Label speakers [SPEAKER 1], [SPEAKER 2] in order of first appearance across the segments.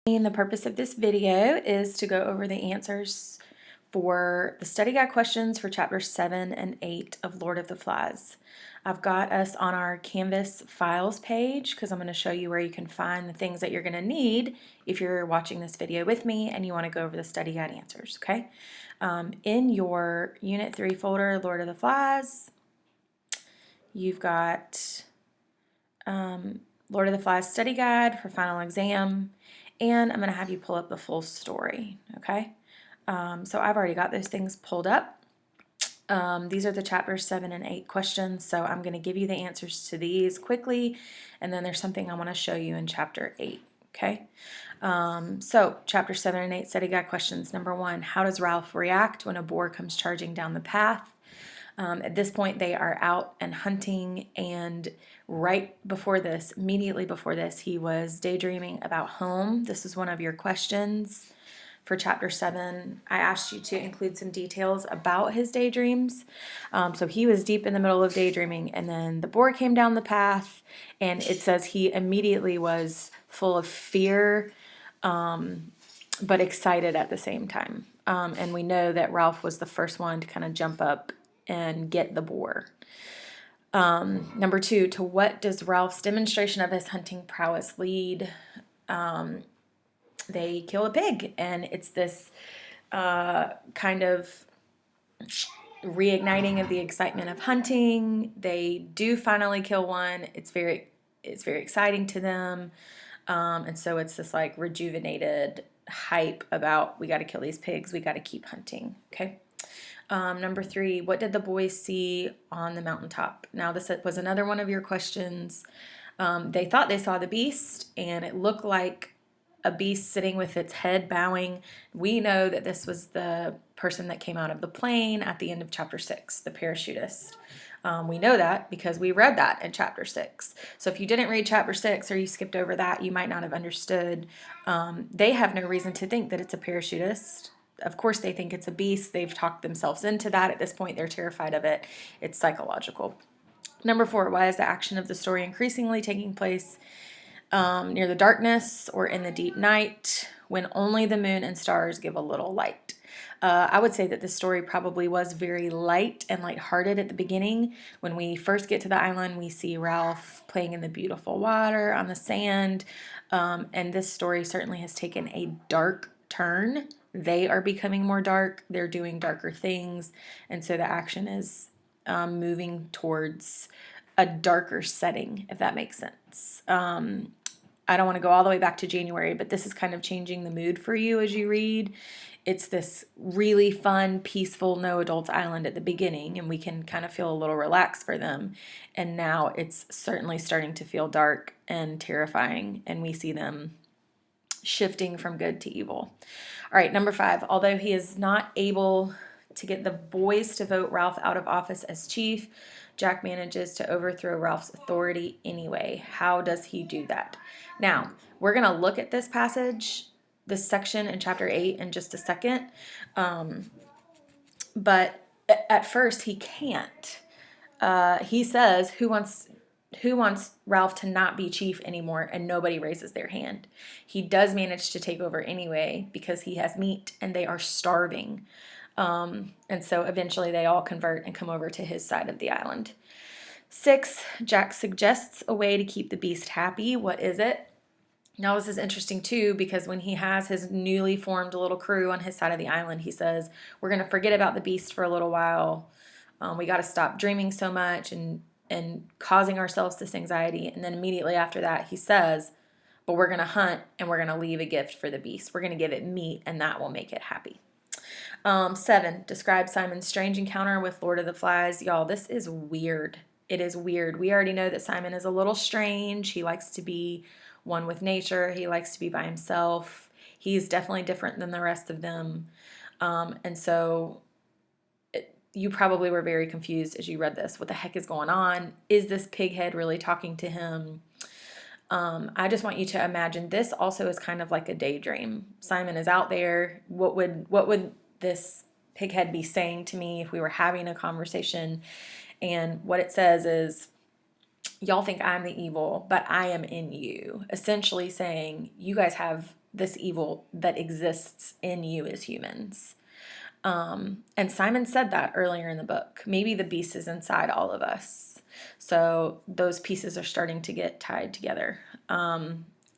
[SPEAKER 1] The purpose of this video is to go over the answers for the study guide questions for chapters 7 and 8 of Lord of the Flies. I've got us on our Canvas files page because I'm going to show you where you can find the things that you're going to need if you're watching this video with me and you want to go over the study guide answers, okay? In your Unit 3 folder, Lord of the Flies, you've got Lord of the Flies study guide for final exam, and I'm going to have you pull up the full story, okay? So I've already got those things pulled up. These are the chapters 7 and 8 questions, so I'm going to give you the answers to these quickly, and then there's something I want to show you in chapter 8, okay? So chapter 7 and 8 study guide questions. Number 1, how does Ralph react when a boar comes charging down the path? At this point, they are out and hunting, and right before this, immediately before this, he was daydreaming about home. This is one of your questions for chapter 7. I asked you to include some details about his daydreams. So he was deep in the middle of daydreaming, and then the boar came down the path, and it says he immediately was full of fear, but excited at the same time. And we know that Ralph was the first one to kind of jump up and get the boar. Number 2, to what does Ralph's demonstration of his hunting prowess lead? They kill a pig, and it's this kind of reigniting of the excitement of hunting. They do finally kill one. It's very exciting to them, and so it's this like rejuvenated hype about we got to kill these pigs, we got to keep hunting. Okay. Number 3, what did the boys see on the mountaintop? Now, this was another one of your questions. They thought they saw the beast, and it looked like a beast sitting with its head bowing. We know that this was the person that came out of the plane at the end of chapter 6, the parachutist. We know that because we read that in chapter 6. So if you didn't read chapter 6 or you skipped over that, you might not have understood. They have no reason to think that it's a parachutist. Of course they think it's a beast. They've talked themselves into that. At this point, they're terrified of it. It's psychological. Number 4, why is the action of the story increasingly taking place near the darkness or in the deep night when only the moon and stars give a little light? I would say that this story probably was very light and lighthearted at the beginning. When we first get to the island, we see Ralph playing in the beautiful water on the sand, and this story certainly has taken a dark turn. They are becoming more dark. They're doing darker things, and so the action is moving towards a darker setting, if that makes sense. I don't want to go all the way back to January, but this is kind of changing the mood for you as you read. It's this really fun, peaceful, no adults island at the beginning, and we can kind of feel a little relaxed for them. And now it's certainly starting to feel dark and terrifying, and we see them shifting from good to evil. All right, number 5, although he is not able to get the boys to vote Ralph out of office as chief, Jack manages to overthrow Ralph's authority anyway. How does he do that? Now, we're going to look at this passage, this section in chapter 8 in just a second. But at first, he can't. He says, who wants Ralph to not be chief anymore, and nobody raises their hand. He does manage to take over anyway because he has meat and they are starving. And so eventually they all convert and come over to his side of the island. 6, Jack suggests a way to keep the beast happy. What is it? Now this is interesting too because when he has his newly formed little crew on his side of the island, he says, we're going to forget about the beast for a little while. We got to stop dreaming so much and causing ourselves this anxiety. And then immediately after that, he says, but we're going to hunt and we're going to leave a gift for the beast. We're going to give it meat and that will make it happy. 7, describe Simon's strange encounter with Lord of the Flies. Y'all, this is weird. It is weird. We already know that Simon is a little strange. He likes to be one with nature. He likes to be by himself. He's definitely different than the rest of them. And so you probably were very confused as you read this. What the heck is going on? Is this pighead really talking to him? I just want you to imagine this also is kind of like a daydream. Simon is out there. What would this pighead be saying to me if we were having a conversation? And what it says is, y'all think I'm the evil, but I am in you. Essentially saying, you guys have this evil that exists in you as humans. And Simon said that earlier in the book. Maybe the beast is inside all of us. So those pieces are starting to get tied together.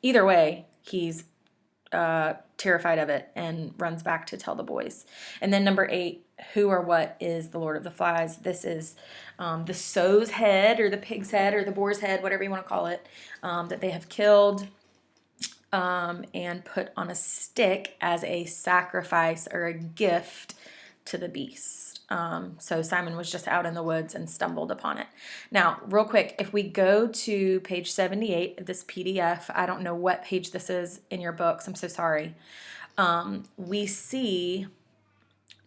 [SPEAKER 1] Either way, he's terrified of it and runs back to tell the boys. And then number 8, who or what is the Lord of the Flies? This is the sow's head, or the pig's head, or the boar's head, whatever you want to call it, that they have killed and put on a stick as a sacrifice or a gift to the beast. So Simon was just out in the woods and stumbled upon it. Now, real quick, if we go to page 78 of this PDF, I don't know what page this is in your books, I'm so sorry. We see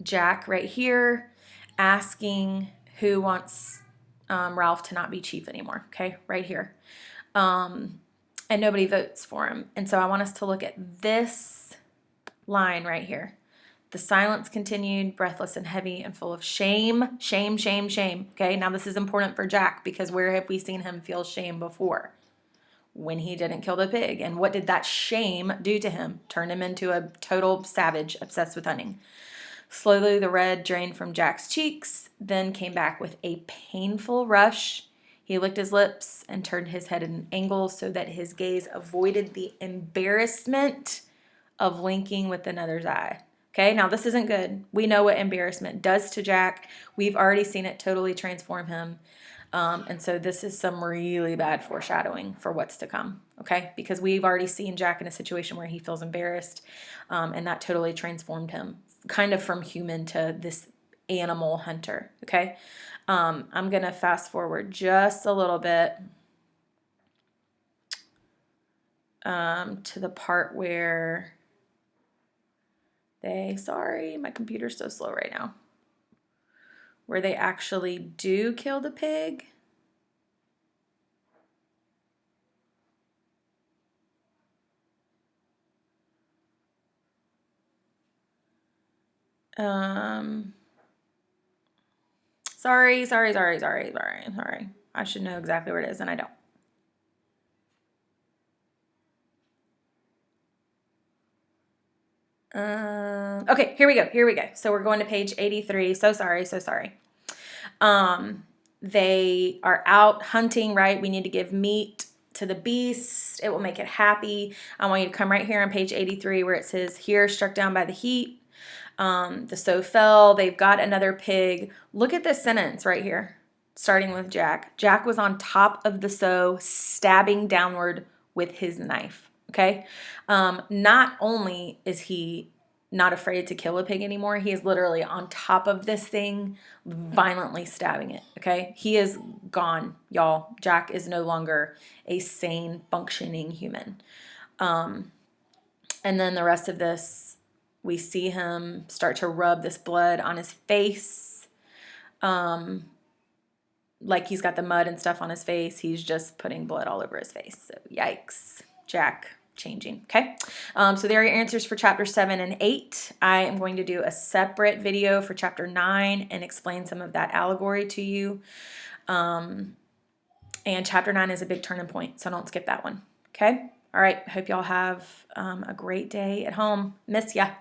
[SPEAKER 1] Jack right here asking who wants Ralph to not be chief anymore, okay, right here. And nobody votes for him. And so I want us to look at this line right here. The silence continued, breathless and heavy and full of shame, shame, shame, shame. Okay, now this is important for Jack, because where have we seen him feel shame before? When he didn't kill the pig. And what did that shame do to him? Turn him into a total savage, obsessed with hunting. Slowly the red drained from Jack's cheeks, then came back with a painful rush. He licked his lips and turned his head at an angle so that his gaze avoided the embarrassment of linking with another's eye. Okay, now this isn't good. We know what embarrassment does to Jack. We've already seen it totally transform him. And so this is some really bad foreshadowing for what's to come, okay? Because we've already seen Jack in a situation where he feels embarrassed, and that totally transformed him, kind of from human to this animal hunter, okay? I'm going to fast forward just a little bit to the part where sorry, my computer's so slow right now, where they actually do kill the pig. Sorry. I should know exactly where it is, and I don't. Okay, here we go. So we're going to page 83. So sorry. They are out hunting, right? We need to give meat to the beast. It will make it happy. I want you to come right here on page 83 where it says, here, struck down by the heat. The sow fell. They've got another pig. Look at this sentence right here, starting with Jack. Jack was on top of the sow, stabbing downward with his knife. Okay. Not only is he not afraid to kill a pig anymore, he is literally on top of this thing, violently stabbing it. Okay. He is gone, y'all. Jack is no longer a sane, functioning human. And then the rest of this, we see him start to rub this blood on his face. Like he's got the mud and stuff on his face. He's just putting blood all over his face. So yikes. Jack changing. Okay. So there are your answers for chapter 7 and 8. I am going to do a separate video for chapter 9 and explain some of that allegory to you. And chapter 9 is a big turning point, so don't skip that one. Okay. All right. Hope y'all have a great day at home. Miss ya.